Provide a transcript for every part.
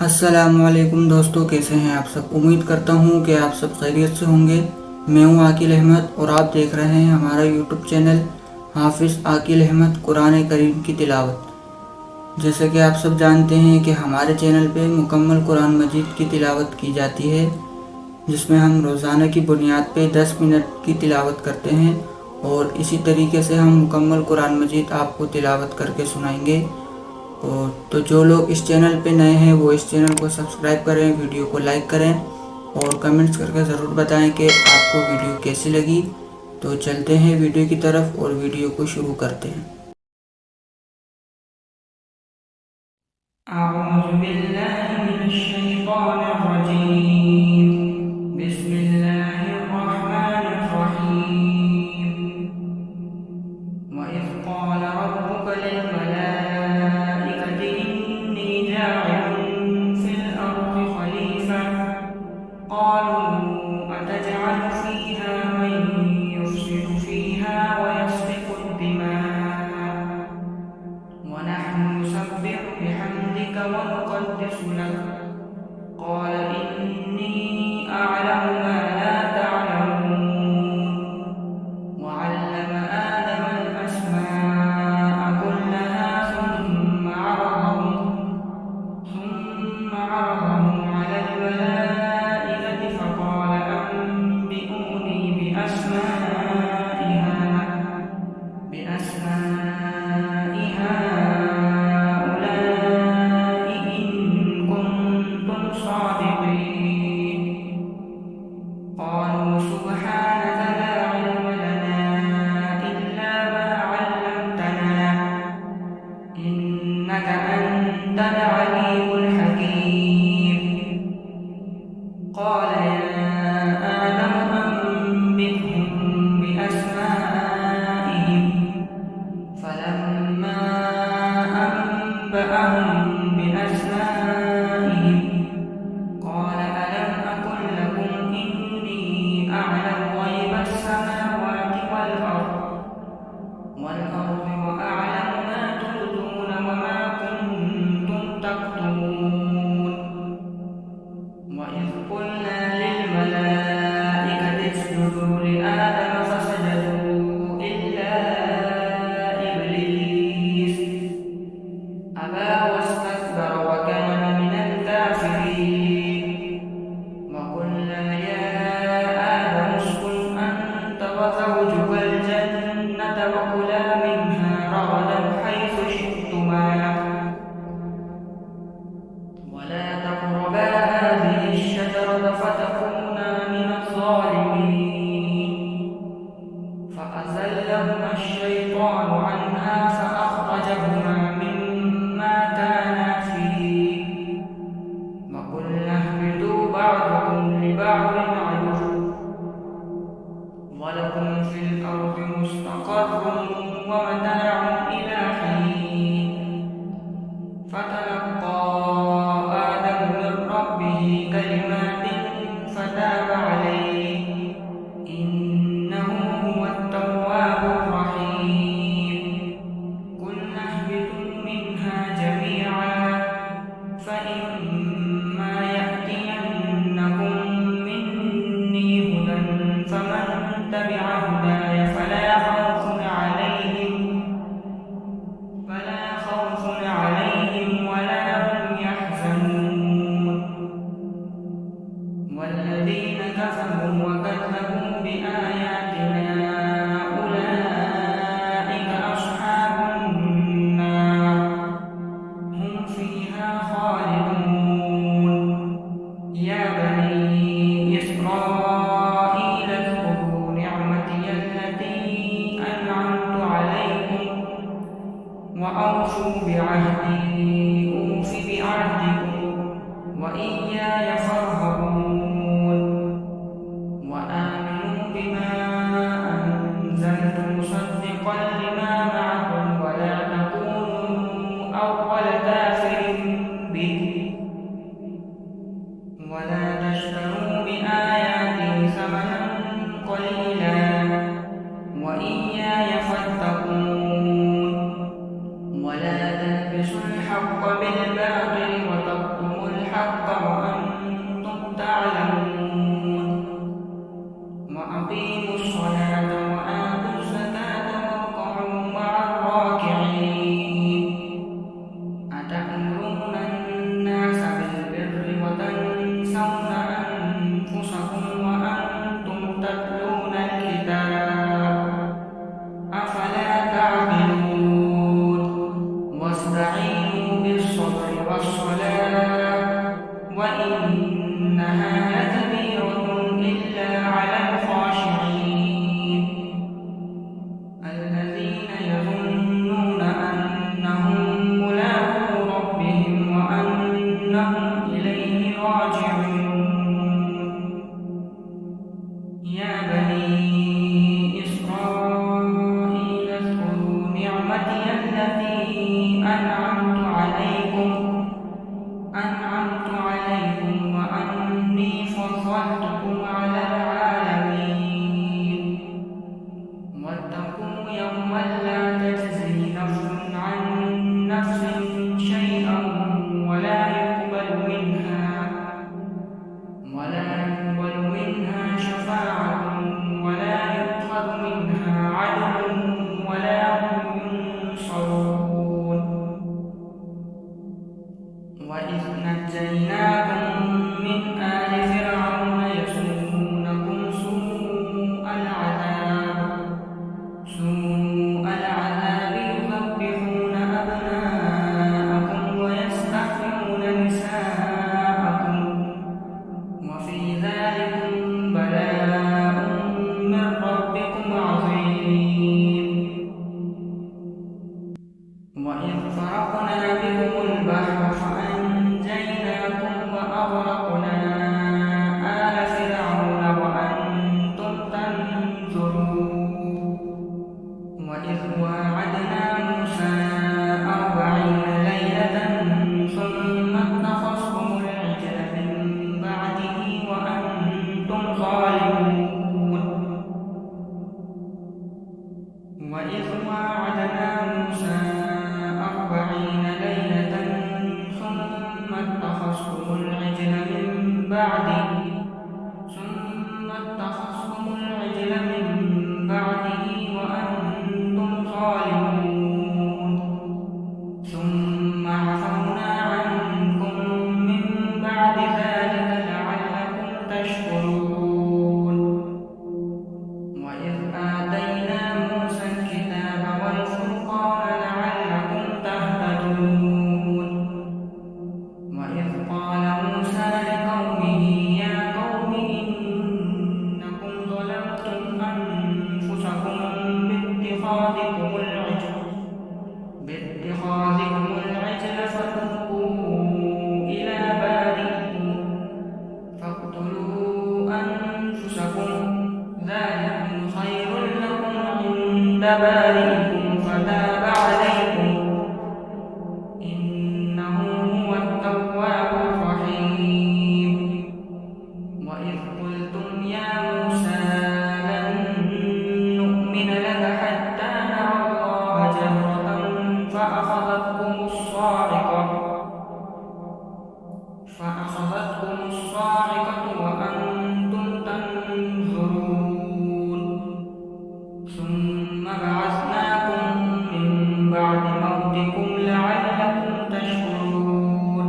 अस्सलामुअलैकुम दोस्तों, कैसे हैं आप सब। उम्मीद करता हूं कि आप सब खैरियत से होंगे। मैं हूं आकिल अहमद और आप देख रहे हैं हमारा यूट्यूब चैनल हाफिज़ आकिल अहमद कुरान करीम की तिलावत। जैसे कि आप सब जानते हैं कि हमारे चैनल पे मुकम्मल कुरान मजीद की तिलावत की जाती है, जिसमें हम रोज़ाना की बुनियाद पे 10 मिनट की तिलावत करते हैं और इसी तरीके से हम मुकम्मल कुरान मजीद आपको तिलावत करके सुनाएंगे। और तो जो लोग इस चैनल पे नए हैं वो इस चैनल को सब्सक्राइब करें, वीडियो को लाइक करें और कमेंट्स करके ज़रूर बताएं कि आपको वीडियो कैसी लगी। तो चलते हैं वीडियो की तरफ और वीडियो को शुरू करते हैं। अऊज़ु बिल्लाहि मिनश शैतानिर रजीम। बिस्मिल्लाहिर रहमानिर रहीम। वइज़ क़ाल रब्बुका लिल मलाइकति इन्नी जाइलुन फिल अर्दि खलीफा क़ालू अतजअलु फ़ीहा मन युफ़्सिदु फ़ीहा वयस्फ़िकु الدماء ونحن نسبح بحمدك ونقدس لك قال إني أعلم ما لا تعلمون وعلم آدم الأسماء كلها ثم عرضهم على الملائكة فقال أنبئوني بأسماء هؤلاء إن كنتم صادقين قالوا سبحانك لا علم لنا إلا ما علمتنا إنك أنت العليم الحكيم قال يا آدم أنبئهم بأسمائهم فلما أنبأهم بأسمائهم قال ألم أقل لكم إني أعلم غيب السماوات والأرض وأعلم ما تبدون وما كنتم تكتمون وإذ قلنا للملائكة اسجدوا لآدم فسجدوا إلا إبليس أبى واستكبر وكان من الكافرين وقلنا يا آدم اسكن أنت وزوجك الجنة وكلا منها رغدا حيث شئتما ولا تقربا هذه الشجرة فتكونا من الظالمين فأزلهما الشيطان عنها فأخرجهما مما كانا فيه وقلنا اهبطوا بعضكم لبعض عدو ولكم في الأرض مستقر ومتاع إلى حين فتلقى آدم من ربه كلمات فتاب عليه إنه هو التواب الرحيم قلنا اهبطوا منها جميعا فإما يأتينكم مني هدى فمن تبع هداي فلا خوف عليهم ولا هم يحزنون والذين كفروا وكذبوا بآياتنا أولئك أصحاب النار هم فيها خالدون وإنها لكبيرة إلا على الخاشعين الذين يظنون أنهم ملاقو ربهم وأنهم إليه راجعون يا بني إسرائيل اذكروا نعمتي التي أنعمت عليكم وأني فضلتكم على العالمين واتقوا يوما لا تجزي نفس عن نفس شيئا ولا يقبل منها شفاعة ولا يؤخذ منها عدل ولا هم ينصرون وإذ نجيناكم من آل فرعون يسومونكم سوء العذاب يذبحون أبناءكم ويستحيون نساءكم وفي ذلكم بلاء من ربكم عظيم وإذ فرقنا بكم البحر فأنجيناكم وأغرقنا آل فرعون وأنتم تنظرون وإذ واعدنا موسى 40 ليلة ثم اتخذتم العجل من بعده وأنتم ظالمون وإذ واعدنا موسى 40 ليلة ثم اتخذتم العجل من بعده وأنتم ظالمون ثم عفونا عنكم من بعد ذلك لعلكم تشكرون وإذ آتينا موسى الكتاب والفرقان لعلكم تهتدون وإذ قال موسى لقومه يا قوم إنكم ظلمتم أنفسكم باتخاذكم العجل فتوبوا إلى بارئكم فاقتلوا أنفسكم ذلكم خير لكم عند بارئكم فتاب عليكم إنه هو التواب الرحيم وإذ قلتم يا موسى لن نؤمن لك حتى نرى الله جهرة فأخذتكم الصاعقة وأنتم تنظرون ثم بعثناكم من بعد موتكم لعلكم تشكرون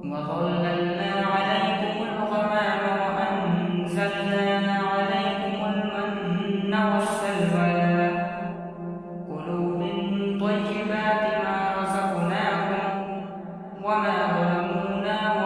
وظللنا عليكم الغمام وأنزلنا عليكم المن والسلوى كلوا من طيبات ما رزقناكم وما ظلمونا